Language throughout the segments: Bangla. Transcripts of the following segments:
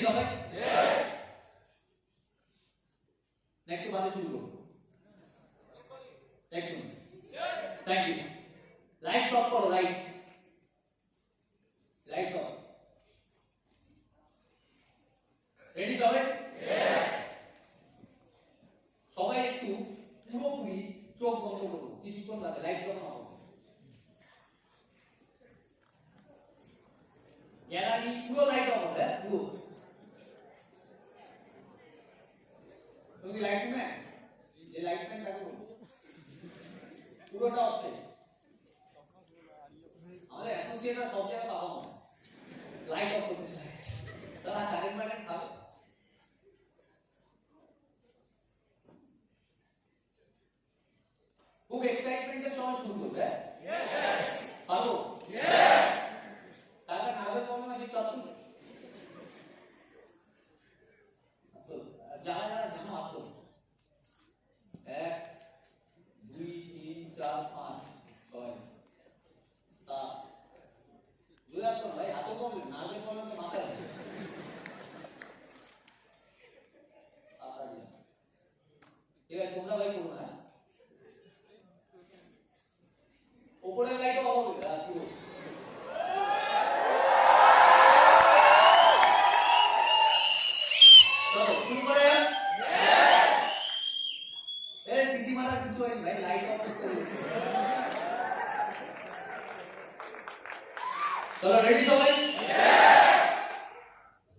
সবাই? না একটু বাদে শুরু করব? একটু থ্যাংক ইউ। লাইট অফ করো, লাইট অফ। রেডি সবাই? সবাই একটু পুরোপুরি চোখ বন্ধ করো কিছুক্ষণ লাগে, লাইট যখন অফ হবে। গ্যালারি পুরো লাইট অফ হবে, পুরো। তুমি লাইট ম্যান, এই লাইট ম্যান কাকে বলবো? পুরোটা অফ চাই। আমাদের অ্যাসোসিয়েটরা সব জায়গায় পাবো না, লাইট অফ করতে চাই। তারা কারেন্ট ম্যান খাবে। খুব এক্সাইটমেন্টের সঙ্গে শুরু করবে। পারবো? তার নার্ভের প্রবলেম আছে একটু আপনি যারা যারা জানো হাত তো 1 2 3 4 5 6 7 জোরে তো ভাই, হাতের প্রবলেম, নার্ভের প্রবলেম তো মাথায় আছে। ঠিক আছে, তোমরা ভাই করো না। উপরের লাইট অফ হবে পুরো। চলো শুরু করে। এই সিটি মারার কিছু হয়নি ভাই, লাইট অফ করতে বলেছি। চলো রেডি সবাই?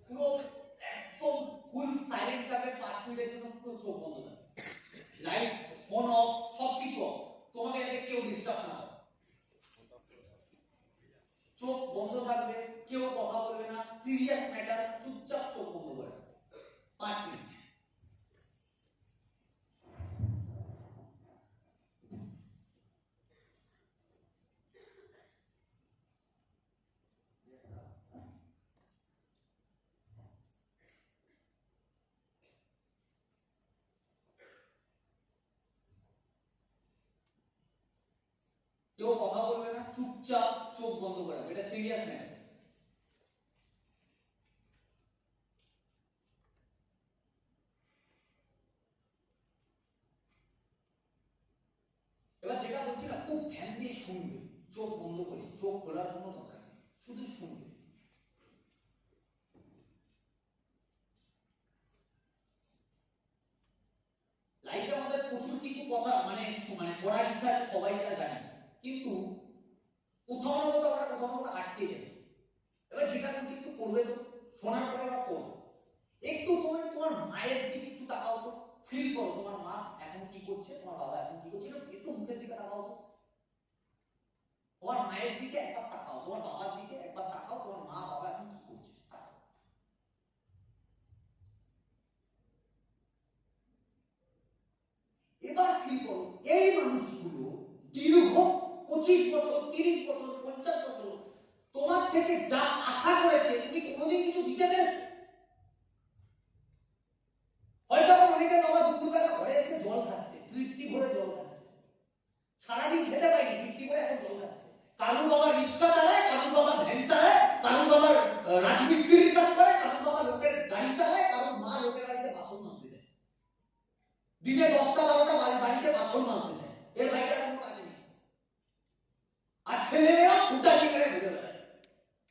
পুরো একদম ফুল সাইলেন্ট থাকবে 5 মিনিটের জন্য, পুরো চোখ বন্ধ থাকবে, লাইট ফোন অফ, সবকিছু অফ, তোমাকে যাতে কেউ ডিস্টার্ব না করে। চোখ বন্ধ থাকবে, কেউ কথা বলবে না, সিরিয়াস ম্যাটার, চুপচাপ চোখ বন্ধ করে 5 মিনিট। কেউ কথা বলবে না, চুপচাপ চোখ বন্ধ করে, এটা সিরিয়াস ম্যাটার। এবার যেটা বলছি না, খুব ধ্যান দিয়ে শুনবে, চোখ বন্ধ করে, চোখ খোলার কোনো দরকার নেই, শুধু শুনবে। লাইফে আমাদের প্রচুর কিছু কথা মানে পড়ার ইচ্ছা সবাই তা জানি, কিন্তু কোথাও না কোথাও আটকে যাই। এবার যেটা বলছি একটু করবে তো, শোনার পরে বা করো। একটু তোমার মায়ের দিকে একটু তাকাও তো, ফিল করো তোমার মা এখন কি করছে, তোমার বাবা এখন কি করছে, একটু মুখের দিকে তাকাও তো। তোমার মায়ের দিকে একবার তাকাও, তোমার বাবার দিকে একবার তাকাও, তোমার মা বাবা এখন কি করছে তাকাও। এবার ফিল করো এই মানুষগুলো দীর্ঘ 25 বছর 30 বছর 50 বছর তোমার থেকে যা আশা করেছে, তুমি কোনোদিন কিছু দিতে পেরেছো? হয়তো অনেকে বাবা দুপুরবেলা ঘরে এসে জল খাচ্ছে, তৃপ্তি ভরে জল খাচ্ছে, সারাদিন খেতে পাইনি, তৃপ্তি করে এখন জল খাচ্ছে। কারুর বাবা রিক্সা চালায়, কারুর বাবা ভ্যান চালায়, কারুর বাবা রাজমিস্ত্রির কাজ করে, কারুর বাবা লোকের গাড়ি চালায়, কারুর মা লোকের বাড়িতে বাসন মাজতে যায়, দিনে 10টা 12টা বাড়িতে বাসন মাজতে যায়, এর বাইরে কোনো কাজ নেই। আর ছেলেমেয়েরা ফুটানি মেরে ঘুরে বেড়ায়,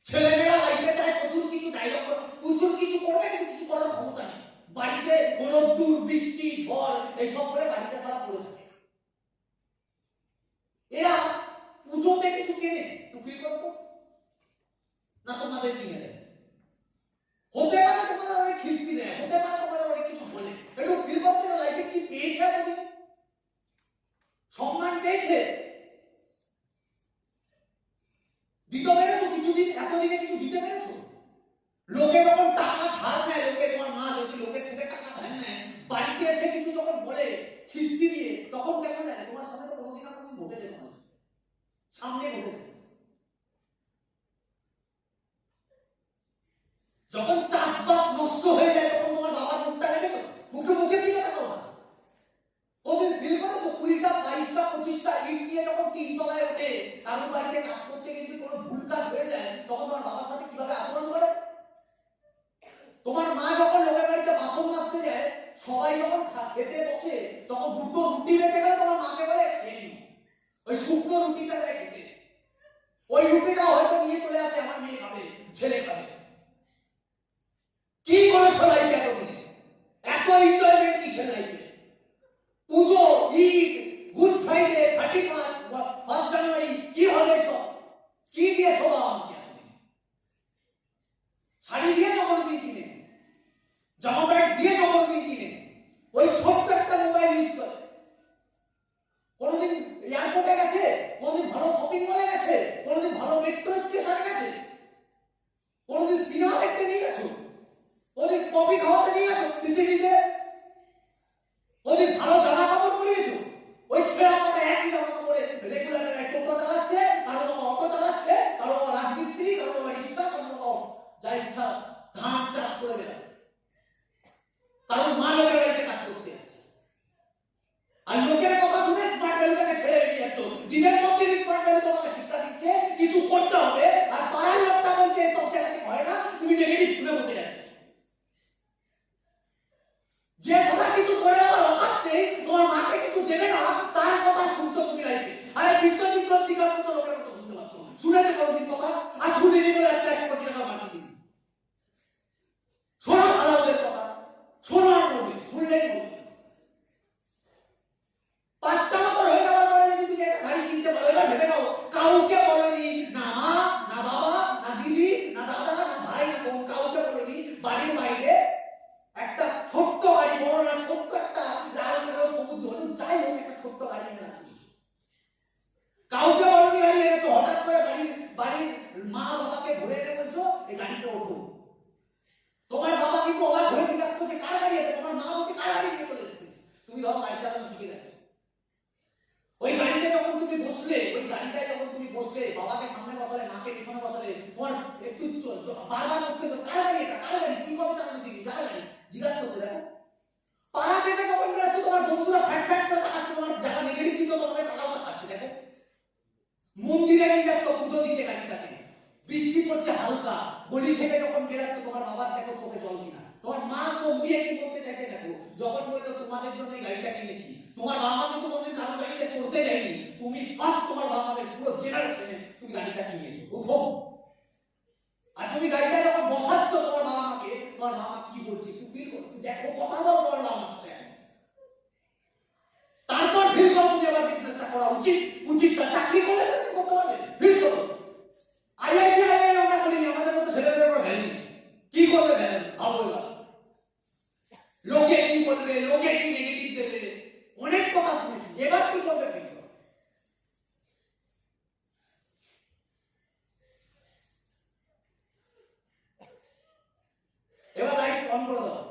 ছেলেমেয়েরা লাইফে চায় প্রচুর কিছু ডায়লগ করে, প্রচুর কিছু করবে, কিন্তু কিছু করার ক্ষমতা নেই। বাড়িতে রোদ্দুর বৃষ্টি ঝড় এইসব করে বাড়িতে সারা পড়ে থাকে। এরা পুজোতে কিছু কেনে, একটু ফিল করো তো, না তোমাদের কিনে দেয়? হতে পারে তোমাদের অনেক খিস্তি দেয়, হতে পারে তোমাদের অনেক কিছু বলে, একটু ফিল করতে লাইফে কি পেয়েছে, তুমি সম্মান পেয়েছে, দিতে পেরেছো কিছুদিন, এতদিনে কিছু দিতে পেরেছো? লোকে যখন টাকা ধার নেয়, লোকে তোমার মা যদি লোকের থেকে টাকা ধার নেয়, বাড়িতে এসে কিছু যখন বলে খিস্তি দিয়ে, তখন কেমন লাগে? তোমার সামনে তো কোনোদিন না কোনোদিন ঘটেছে, মানুষ সামনে ঘটেছে। যখন চাষবাস নষ্ট হয়ে যায়, তখন তোমার বাবার মুখটা দেখেছো? মুখের দিকে তাকাও না। ওদের ফিল করেছো 20টা 22টা 25টা ইট নিয়ে যখন 3 তলায় ওঠে, কারোর বাড়িতে কাজ করতে গিয়ে যদি কোনো ভুল কাজ হয়ে যায়, তখন তোমার বাবার সাথে কিভাবে আচরণ করে? তোমার খেতে বসে তখন দুটো রুটি বেঁচে গেলে তোমার মাকে বলে খেয়ে নিও, ওই শুকনো রুটিটা দেয় খেতে, ওই রুটিটা হয়তো নিয়ে চলে আসে আমার মেয়ে খাবে, ছেলে খাবে। কি করেছো লাইফে এতদিনে? এত এনজয়মেন্ট কিসের লাইফে? পুজো, ঈদ, গুড ফ্রাইডে, 31, 1 জানুয়ারি কি হলে কি দিয়েছো আমাকে এতদিন? শাড়ি দিয়েছো কোনোদিন কিনে? জামা প্যান্ট দিয়েছো কোনোদিন কিনে? ওই ছোট্ট একটা মোবাইল ইউজ করে। কোনোদিন এয়ারপোর্টে গেছে? কোনোদিন ভালো শপিং মলে গেছে? কোনোদিন ভালো মেট্রো স্টেশনে গেছে? কোনোদিন সিনেমা দেখতে নিয়ে গেছো? কোনোদিন কফি খাওয়াতে নিয়ে গেছো সিসিটিভিতে? কোনোদিন ভালো জামা কাপড় পরিয়েছো? ওই ছেঁড়া পাটা একই জামা কাপড়ে রেগুলার টোটো চালাচ্ছে, কারো বাবা অটো চালাচ্ছে, কারো বাবা রাজমিস্ত্রি, কারো বাবা রিক্সা, কারো বাবা যা ইচ্ছা ধান চাষ করে বেড়াচ্ছে, কারো মা লোকের বাড়িতে কাজ করতে যাচ্ছে। আর লোকের কথা শুনে স্মার্ট ভ্যালুটাকে ছেড়ে বেরিয়ে যাচ্ছ। দিনের পর দিন স্মার্ট ভ্যালু তোমাকে শিক্ষা দিচ্ছে কিছু করতে হবে, আর পাড়ার লোকটা বলছে এসব জায়গাতে হয় না, তুমি নেগেটিভ শুনে বসে যাচ্ছ। যে কথা কিছু করে দেওয়ার অকাত্তে তোমার মাকে কিছু দেবে না, তার কথা শুনছো তুমি লাইফে। আরে বিশ্বজিৎ দত্ত বিকাশ তো লোকের কথা শুনতে পারতো, শুনেছে কোনোদিন কথা? আর শুনিনি বলে একটা 1 কোটি টাকা মাটি দিন। শোনো আলাদের কথা, শোনো আর বলবে, শুনলেই বলবে। 5টা বছর হয়ে যাওয়ার পরে যদি তুমি একটা গাড়ি কিনতে পারো, এবার ভেবে নাও কাউকে বলনি, না মা, না বাবা, না দিদি, না দাদা, না ভাই, না বোন, কাউকে বলনি বাড়ির বাইরে একটা ছোট্ট গাড়ি, বড় না ছোট্ট একটা লাল কালো সবুজ হলুদ যাই হোক একটা ছোট্ট গাড়ি এনে রাখি। কাউকে বলনি গাড়ি এনেছো, হঠাৎ করে বাড়ির মা বাবাকে ধরে এনে বলছো এই গাড়িতে ওঠো। তোমার বাবা কিন্তু অবাক হয়ে জিজ্ঞাসা করছে কার গাড়ি এটা? তোমার মা বলছে কার গাড়ি নিয়ে চলে এসেছিস? তুমি ধরো গাড়ি চালানো শিখে গেছো। ওই গাড়িতে যখন তুমি বসলে, ওই গাড়িটায় যখন তুমি বসলে, বাবাকে সামনে বসালে, মাকে পিছনে বসালে, তোমার একটু বারবার বসতে তো কার গাড়ি এটা, কার গাড়ি, তুই কবে চালানো শিখবি, কার গাড়ি জিজ্ঞাসা করতে। দেখো পাড়া থেকে যখন বেরোচ্ছ তোমার বন্ধুরা ফ্যাট ফ্যাট করে তাকাচ্ছে, তোমার যারা নেগেটিভ দিত তোমাকে তাকাও তাকাচ্ছে। দেখো মন্দিরে নিয়ে যাচ্ছ পুজো দিতে গাড়িটাকে, বৃষ্টি পড়ছে হালকা, গলি থেকে যখন বেরাচ্ছ তোমার বাবার দেখো চোখে জল কিনা, তোমার মা চোখ দিয়ে কি বলতে চাইছে দেখো। যখন বললো তোমাদের জন্য গাড়িটা কিনেছি, তোমার বাবা কিন্তু কোনোদিন কারো গাড়িতে চড়তে যায়নি, তুমি ফার্স্ট তোমার বাবাদের পুরো জেনারেশনে তুমি গাড়িটা কিনেছো প্রথম। আর তুমি গাড়িটা যখন বসাচ্ছ তোমার বাবা মাকে, তোমার বাবা কি বলছে একটু ফিল করো, দেখো কথা বলো তোমার বাবার সাথে। তারপর ফিল করো তুমি আবার বিজনেসটা করা উচিত, উচিতটা চাকরি করলে করতে পারবে, ফিল করো। আইআইটি আমরা করিনি, আমাদের মতো ছেলেমেয়েদের কোনো ভ্যালু নেই। কি করবে ভ্যালু ভাবো এবার। লোকে কি বলবে, লোকে কি নেগেটিভ দেবে, অনেক কথা শুনেছি, এবার কি করবে ফিল করো। এবার লাইট অন করে দাও,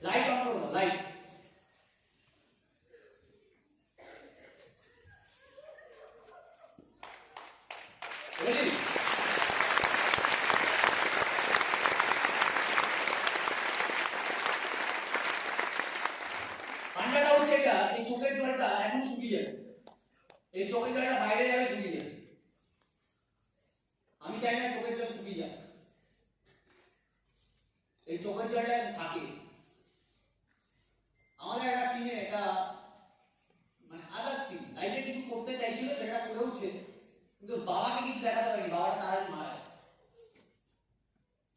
লাইট অন করে দাও, লাইট। রেডি? ঠান্ডাটা হচ্ছে এটা, এই চোখের জলটা এখন শুকিয়ে যাবে, এই চোখের জলটা বাইরে যাবে, শুকিয়ে যাবে। আমি চাই না চোখের জল শুকিয়ে যাবে, এই চোখের জলটা থাকে। আমাদের একটা টিমে এটা মানে আদার্স টিম লাইফে কিছু করতে চাইছিল, সেটা করেওছে, কিন্তু বাবাকে কিছু দেখাতে পারেনি, বাবাটা তার আগে মারা গেছে।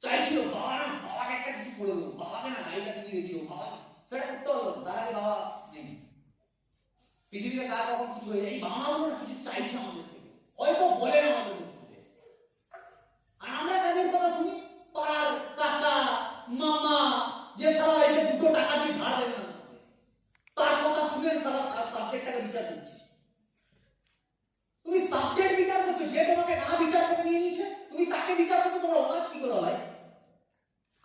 চাইছিল বাবা না, বাবাকে একটা কিছু করে দেবো, বাবাকে না গাড়িটা কিনে দিও, বাবা সেটা করতে হলো, তার আগে বাবা নেই। পৃথিবীতে কার কখন কিছু হয়ে যায়, এই বাবাগুলো না কিছু চাইছে আমাদের থেকে, হয়তো বলে না আমাদের মধ্যে। আর আমরা কাজের কথা শুনি, পাড়ার কাকা মামা যে তারা এসে 2 টাকা দিয়ে ধার দেবে না, তার কথা শুনে তারা সাবজেক্টটাকে বিচার করছে। তুমি সাবজেক্ট বিচার করছো, যে তোমাকে না বিচার করে নিয়ে নিয়েছে তুমি তাকে বিচার করছো, তোমার অকাত কি করে হয়?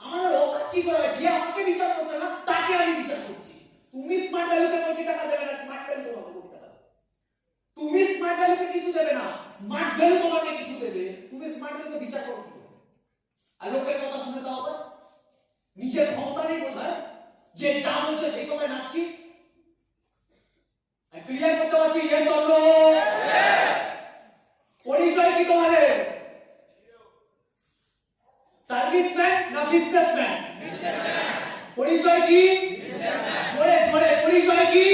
আমাদের অকাত কি করে হয়? যে আমাকে বিচার করছে না তাকে আমি বিচার করছি। তুমি স্মার্ট ভ্যালুতে কোটি টাকা দেবে না, স্মার্ট ভ্যালু তোমাকে কোটি টাকা দেবে। তুমি স্মার্ট ভ্যালুতে কিছু দেবে না, স্মার্ট ভ্যালু তোমাকে কিছু দেবে। তুমি স্মার্ট ভ্যালুতে বিচার করো কি করে? আর লোকের কথা শুনে দাও আবার, নিজের ক্ষমতা নেই বোঝায়, যে যা বলছে সেই কথায় নাচছি। ক্লিয়ার করতে পারছি? Yes or no? পরিচয় কি তোমাদের? সার্ভিসম্যান না বিজনেসম্যান? পরিচয় কি? মানে কি?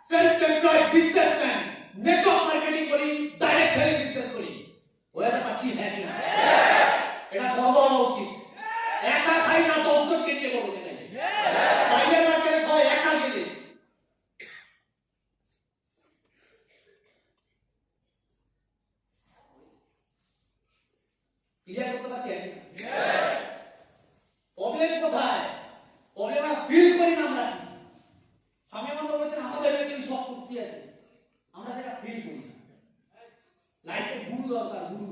Self employed businessman. Network marketing করি, ডাইরেক্ট সেলিং বিজনেস করি। ওটা পাচ্ছি হ্যাঁ কি না? এটা গর্ব হওয়া উচিত। একা খাই না, 10 জনকে নিয়ে বড় হতে চাই। বাইরের মার্কেটে সবাই একা গেলে ক্লিয়ার করতে পারছি? প্রবলেম কোথায়? প্রবলেম আমরা ফিল করি না। আমরা কি স্বামী বন্ধ বলেছেন আমাদের কিন্তু সব শক্তি আছে, আমরা সেটা ফিল করি না। লাইফে গুরু দরকার, গুরু।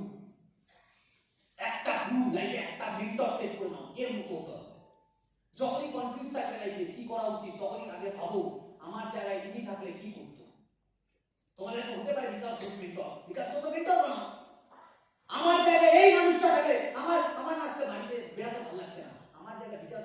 একটা গুরু লাইফে একটা মেন্টর সেট করে নাও, এর মতো হতে হবে। যখনই কনফিউজ থাকবে লাইফে কি করা উচিত, তখনই আগে ভাবো আমার জায়গায় ইনি থাকলে কি করতো। তোমার লাইফে হতে পারে বিকাশ ঘোষ মেন্টর, বিকাশ ঘোষ মেন্টর না। আমার জায়গায় এই মানুষটা থাকলে আমার আমার আজকে বাড়িতে বেড়াতে ভালো লাগছে না, আমার জায়গায় বিকাশ